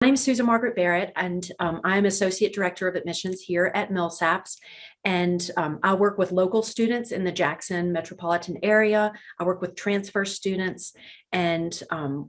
I'm Susan Margaret Barrett, and I'm Associate Director of Admissions here at Millsaps. And I work with local students in the Jackson metropolitan area. I work with transfer students and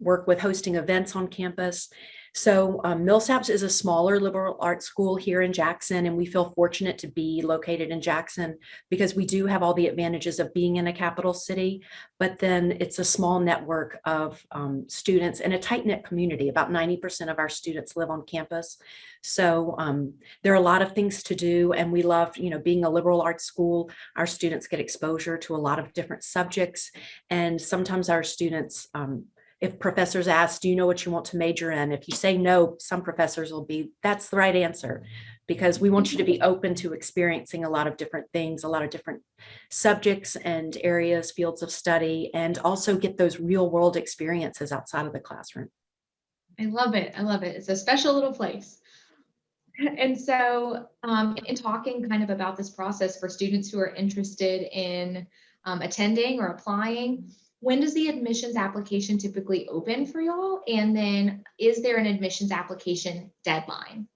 work with hosting events on campus. So Millsaps is a smaller liberal arts school here in Jackson, and we feel fortunate to be located in Jackson because we do have all the advantages of being in a capital city, but then it's a small network of students and a tight-knit community. About 90% of our students live on campus. So there are a lot of things to do, and we love, being a liberal arts school. Our students get exposure to a lot of different subjects, and sometimes our students, if professors ask, do you know what you want to major in? If you say no, some professors will be, that's the right answer, because we want you to be open to experiencing a lot of different things, a lot of different subjects and areas, fields of study, and also get those real world experiences outside of the classroom. I love it. I love it. It's a special little place. And so in talking kind of about this process for students who are interested in attending or applying, when does the admissions application typically open for y'all? And then is there an admissions application deadline?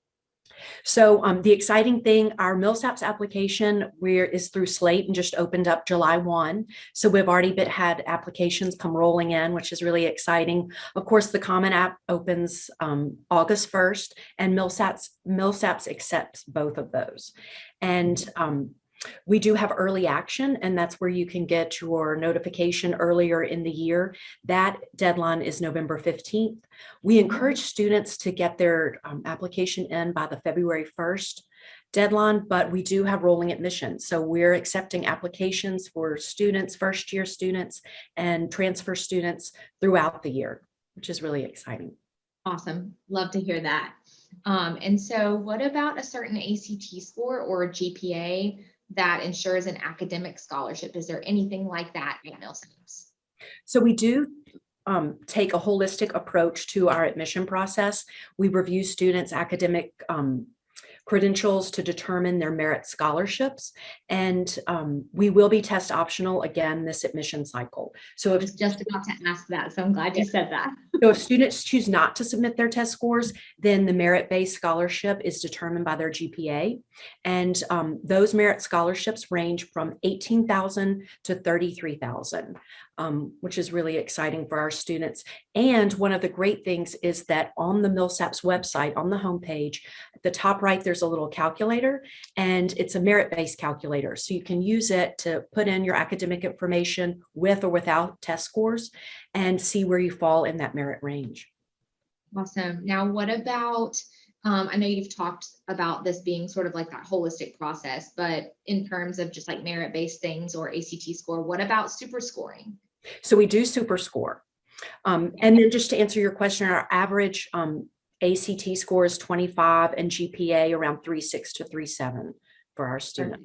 So the exciting thing, our Millsaps application is through Slate and just opened up July 1. So we've already had applications come rolling in, which is really exciting. Of course, the Common App opens August 1st, and Millsaps accepts both of those. And we do have early action, and that's where you can get your notification earlier in the year. That deadline is November 15th. We encourage students to get their application in by the February 1st deadline, but we do have rolling admissions. So we're accepting applications for students, first-year students, and transfer students throughout the year, which is really exciting. Awesome. Love to hear that. And so what about a certain ACT score or a GPA that ensures an academic scholarship? Is there anything like that at Millsaps? So we do take a holistic approach to our admission process. We review students' academic credentials to determine their merit scholarships, and we will be test optional again this admission cycle. So I was just about to ask that, so I'm glad you said that. So if students choose not to submit their test scores, then the merit-based scholarship is determined by their GPA. And those merit scholarships range from $18,000 to $33,000, which is really exciting for our students. And one of the great things is that on the Millsaps website, on the homepage, at the top right, there's a little calculator, and it's a merit-based calculator. So you can use it to put in your academic information with or without test scores and see where you fall in that merit range. Awesome. Now, what about, I know you've talked about this being sort of like that holistic process, but in terms of just like merit-based things or ACT score, what about super scoring? So we do super score. And then just to answer your question, our average ACT score is 25 and GPA around 3.6 to 3.7 for our students.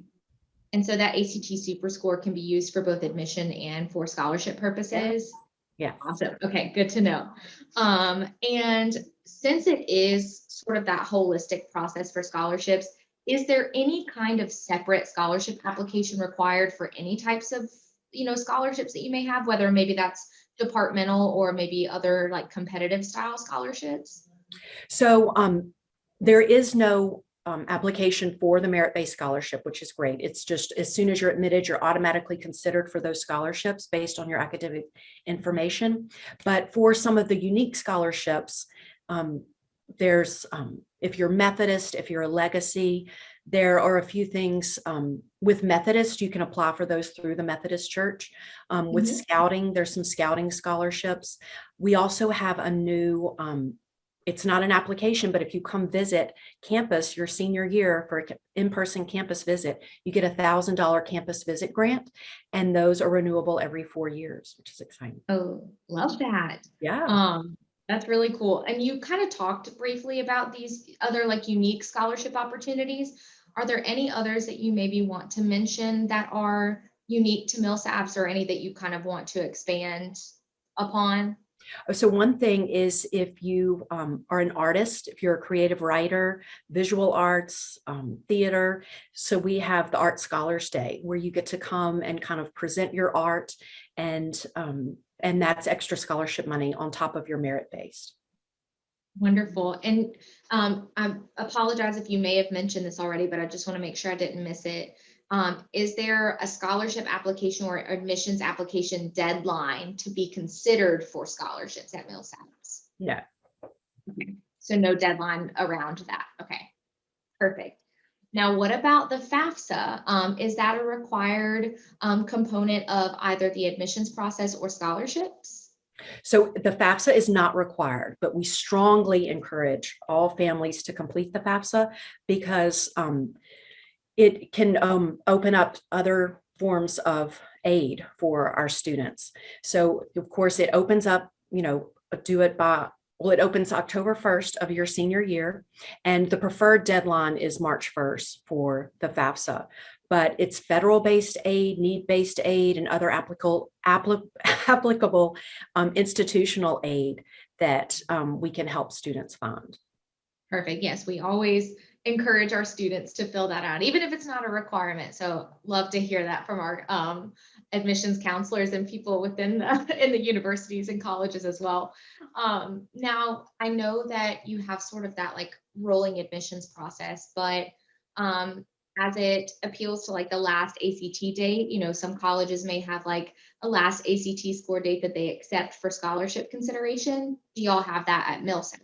And so that ACT super score can be used for both admission and for scholarship purposes? Yeah. Awesome. Okay, good to know. And since it is sort of that holistic process for scholarships, is there any kind of separate scholarship application required for any types of, scholarships that you may have, whether maybe that's departmental or maybe other like competitive style scholarships? So there is no application for the merit-based scholarship, which is great. It's just as soon as you're admitted, you're automatically considered for those scholarships based on your academic information. But for some of the unique scholarships, there's, if you're Methodist, if you're a legacy, there are a few things with Methodist, you can apply for those through the Methodist Church. With scouting, there's some scouting scholarships. We also have a new, it's not an application, but if you come visit campus your senior year for an in-person campus visit, you get $1,000 campus visit grant, and those are renewable every 4 years, which is exciting. Oh, love that. Yeah. That's really cool. And you kind of talked briefly about these other like unique scholarship opportunities. Are there any others that you maybe want to mention that are unique to Millsaps, or any that you kind of want to expand upon? So one thing is, if you are an artist, if you're a creative writer, visual arts, theater, so we have the Art Scholars Day where you get to come and kind of present your art, and that's extra scholarship money on top of your merit-based. Wonderful. And I apologize if you may have mentioned this already, but I just want to make sure I didn't miss it. Is there a scholarship application or admissions application deadline to be considered for scholarships at Millsaps? No. Okay. So no deadline around that. Okay, perfect. Now, what about the FAFSA? Is that a required component of either the admissions process or scholarships? So the FAFSA is not required, but we strongly encourage all families to complete the FAFSA because it can open up other forms of aid for our students. So of course it opens up, do it by, well, it opens October 1st of your senior year, and the preferred deadline is March 1st for the FAFSA. But it's federal-based aid, need-based aid, and other applicable institutional aid that we can help students find. Perfect. Yes, we always encourage our students to fill that out, even if it's not a requirement. So love to hear that from our admissions counselors and people within in the universities and colleges as well. Now, I know that you have sort of that like rolling admissions process, but as it appeals to like the last ACT date, some colleges may have like a last ACT score date that they accept for scholarship consideration. Do y'all have that at Millsaps?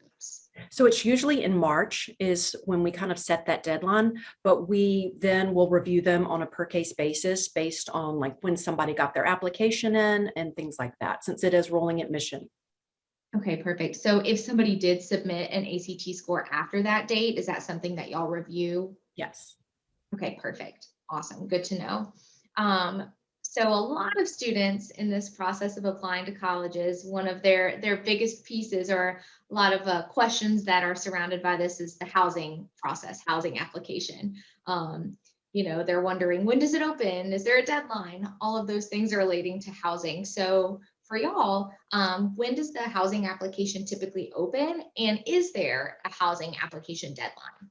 So it's usually in March is when we kind of set that deadline, but we then will review them on a per case basis based on like when somebody got their application in and things like that, since it is rolling admission. Okay, perfect. So if somebody did submit an ACT score after that date, is that something that y'all review? Yes. Okay, perfect. Awesome. Good to know. So a lot of students in this process of applying to colleges, one of their biggest pieces or a lot of questions that are surrounded by this is the housing process, housing application. They're wondering, when does it open? Is there a deadline? All of those things are relating to housing. So for y'all, when does the housing application typically open? And is there a housing application deadline?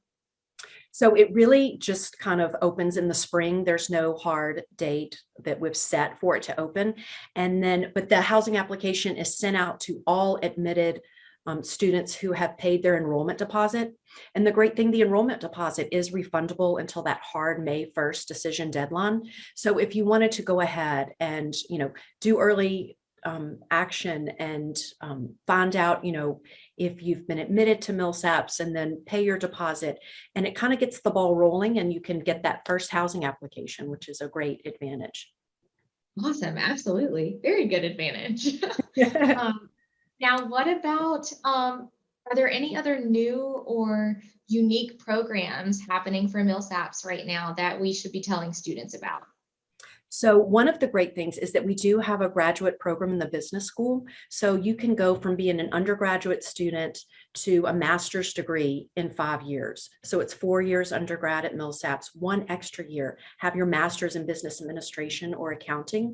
So it really just kind of opens in the spring. There's no hard date that we've set for it to open. But the housing application is sent out to all admitted students who have paid their enrollment deposit. And the great thing, the enrollment deposit is refundable until that hard May 1st decision deadline. So if you wanted to go ahead and, do early action and find out, if you've been admitted to Millsaps and then pay your deposit, and it kind of gets the ball rolling and you can get that first housing application, which is a great advantage. Awesome. Absolutely. Very good advantage. Now, what about, are there any other new or unique programs happening for Millsaps right now that we should be telling students about? So one of the great things is that we do have a graduate program in the business school. So you can go from being an undergraduate student to a master's degree in 5 years. So it's 4 years undergrad at Millsaps, 1 extra year, have your master's in business administration or accounting,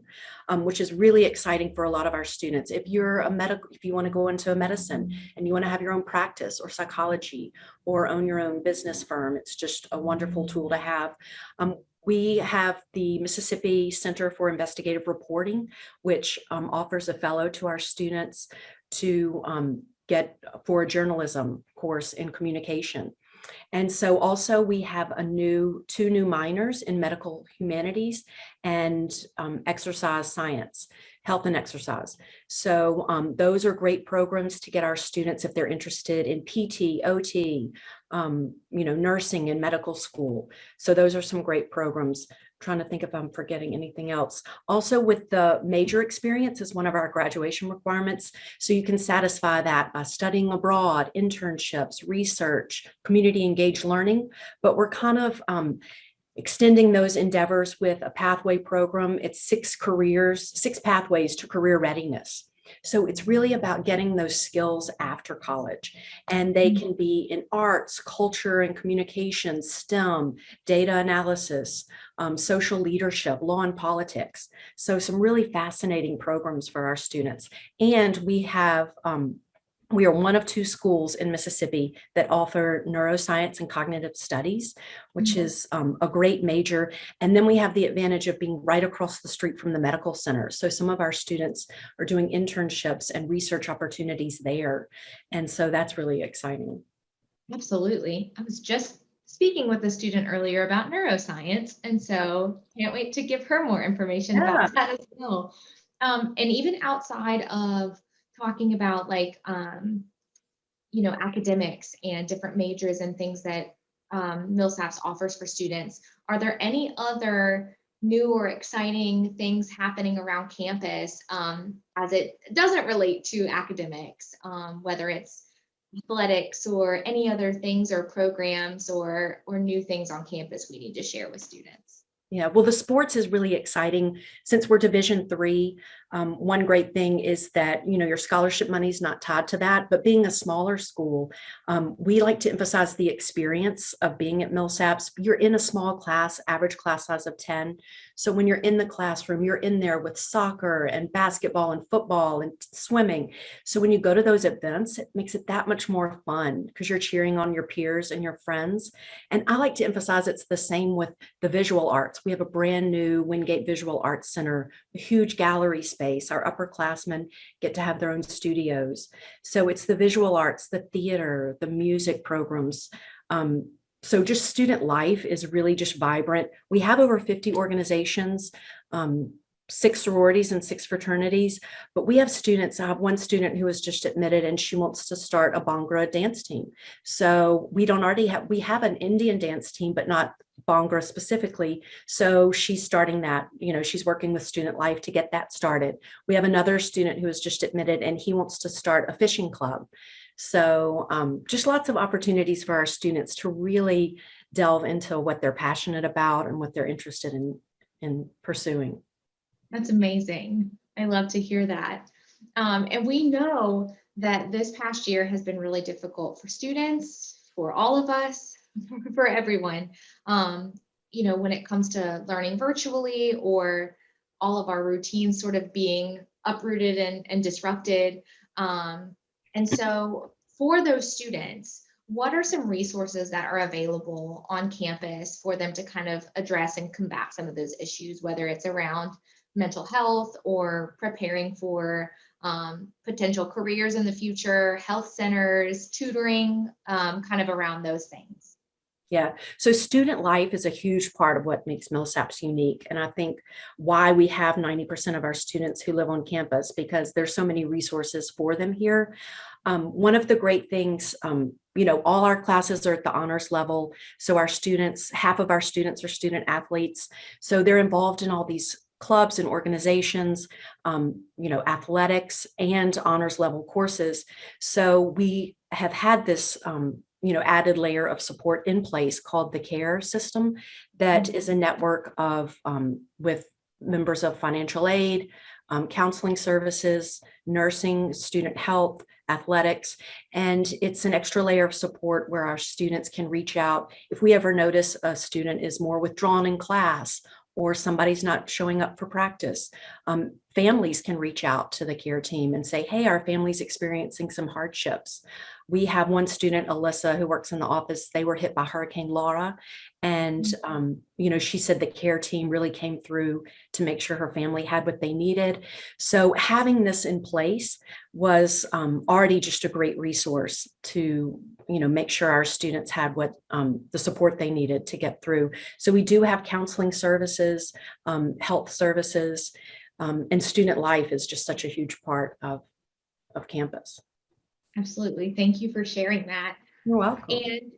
which is really exciting for a lot of our students. If you're if you want to go into medicine and you want to have your own practice or psychology or own your own business firm, it's just a wonderful tool to have. We have the Mississippi Center for Investigative Reporting, which offers a fellow to our students to get for a journalism course in communication. And so also we have 2 new minors in medical humanities and exercise science, health and exercise. So those are great programs to get our students if they're interested in PT, OT, nursing and medical school. So those are some great programs. I'm trying to think if I'm forgetting anything else. Also with the major experience is one of our graduation requirements. So you can satisfy that by studying abroad, internships, research, community engaged learning, but we're kind of extending those endeavors with a pathway program. It's 6 pathways to career readiness. So it's really about getting those skills after college, and they can be in arts, culture and communication, STEM, data analysis, social leadership, law and politics. So some really fascinating programs for our students. And we have We are one of two schools in Mississippi that offer neuroscience and cognitive studies, which Mhm. is a great major. And then we have the advantage of being right across the street from the medical center. So some of our students are doing internships and research opportunities there. And so that's really exciting. Absolutely. I was just speaking with a student earlier about neuroscience, and so can't wait to give her more information Yeah. about that as well. And even outside of talking about like academics and different majors and things that Millsaps offers for students, are there any other new or exciting things happening around campus as it doesn't relate to academics, whether it's athletics or any other things or programs or new things on campus we need to share with students? Yeah, well, the sports is really exciting since we're Division III. One great thing is that your scholarship money is not tied to that. But being a smaller school, we like to emphasize the experience of being at Millsaps. You're in a small class, average class size of 10. So when you're in the classroom, you're in there with soccer and basketball and football and swimming. So when you go to those events, it makes it that much more fun because you're cheering on your peers and your friends. And I like to emphasize it's the same with the visual arts. We have a brand new Wingate Visual Arts Center, a huge gallery space. Our upperclassmen get to have their own studios. So it's the visual arts, the theater, the music programs. So just student life is really just vibrant. We have over 50 organizations, 6 sororities and 6 fraternities, but we have students. I have one student who was just admitted and she wants to start a Bhangra dance team. So we have an Indian dance team, but not Bhangra specifically. So she's starting that, she's working with Student Life to get that started. We have another student who was just admitted and he wants to start a fishing club. So just lots of opportunities for our students to really delve into what they're passionate about and what they're interested in pursuing. That's amazing. I love to hear that. And we know that this past year has been really difficult for students, for all of us, for everyone. When it comes to learning virtually or all of our routines sort of being uprooted and disrupted. And so for those students, what are some resources that are available on campus for them to kind of address and combat some of those issues, whether it's around mental health or preparing for potential careers in the future, health centers, tutoring, kind of around those things? Yeah. So student life is a huge part of what makes Millsaps unique. And I think why we have 90% of our students who live on campus, because there's so many resources for them here. One of the great things, all our classes are at the honors level. So half of our students are student athletes. So they're involved in all these clubs and organizations, athletics and honors level courses. So we have had this added layer of support in place called the CARE system. That is a network of with members of financial aid, counseling services, nursing, student health, athletics, and it's an extra layer of support where our students can reach out if we ever notice a student is more withdrawn in class or somebody's not showing up for practice. Families can reach out to the CARE team and say, hey, our family's experiencing some hardships. We have one student, Alyssa, who works in the office. They were hit by Hurricane Laura. And, she said the CARE team really came through to make sure her family had what they needed. So having this in place was already just a great resource to, make sure our students had what the support they needed to get through. So we do have counseling services, health services, and student life is just such a huge part of campus. Absolutely. Thank you for sharing that. You're welcome. And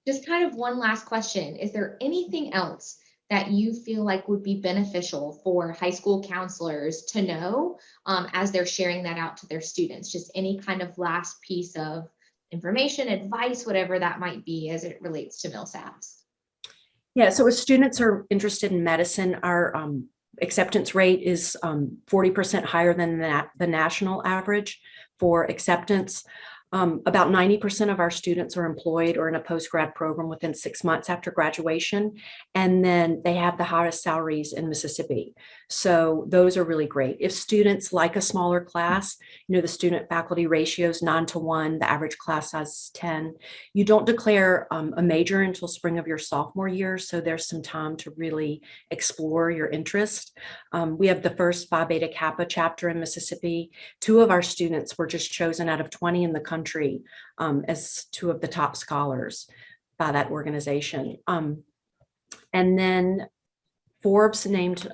just kind of one last question. Is there anything else that you feel like would be beneficial for high school counselors to know as they're sharing that out to their students? Just any kind of last piece of information, advice, whatever that might be as it relates to Millsaps? Yeah, so if students are interested in medicine, our acceptance rate is 40% higher than the national average for acceptance. About 90% of our students are employed or in a post-grad program within 6 months after graduation. And then they have the highest salaries in Mississippi. So those are really great. If students like a smaller class, the student faculty ratio is 9-to-1, the average class size is 10. You don't declare a major until spring of your sophomore year. So there's some time to really explore your interest. We have the first Phi Beta Kappa chapter in Mississippi. 2 of our students were just chosen out of 20 in the country as 2 of the top scholars by that organization. And then Forbes named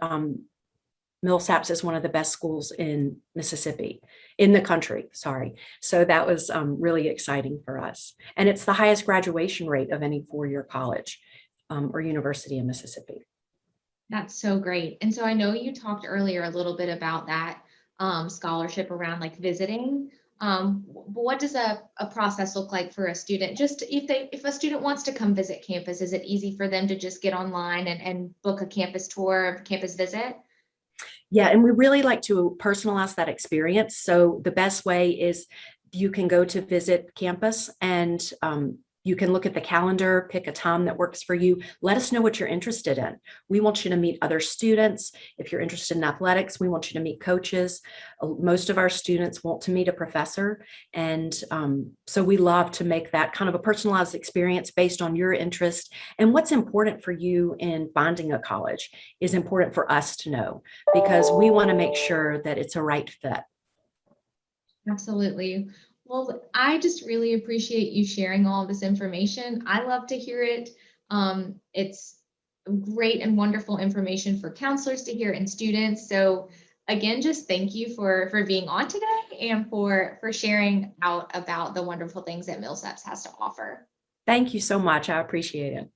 Millsaps as one of the best schools in Mississippi, in the country, sorry. So that was really exciting for us. And it's the highest graduation rate of any 4-year college or university in Mississippi. That's so great. And so I know you talked earlier a little bit about that scholarship around like visiting. What does a process look like for a student? Just if a student wants to come visit campus, is it easy for them to just get online and book a campus tour, campus visit? Yeah, and we really like to personalize that experience. So the best way is you can go to visit campus and you can look at the calendar, pick a time that works for you. Let us know what you're interested in. We want you to meet other students. If you're interested in athletics, we want you to meet coaches. Most of our students want to meet a professor. And so we love to make that kind of a personalized experience based on your interest. And what's important for you in finding a college is important for us to know, because we want to make sure that it's a right fit. Absolutely. Well, I just really appreciate you sharing all this information. I love to hear it. It's great and wonderful information for counselors to hear and students. So again, just thank you for being on today and for sharing out about the wonderful things that Millsaps has to offer. Thank you so much. I appreciate it.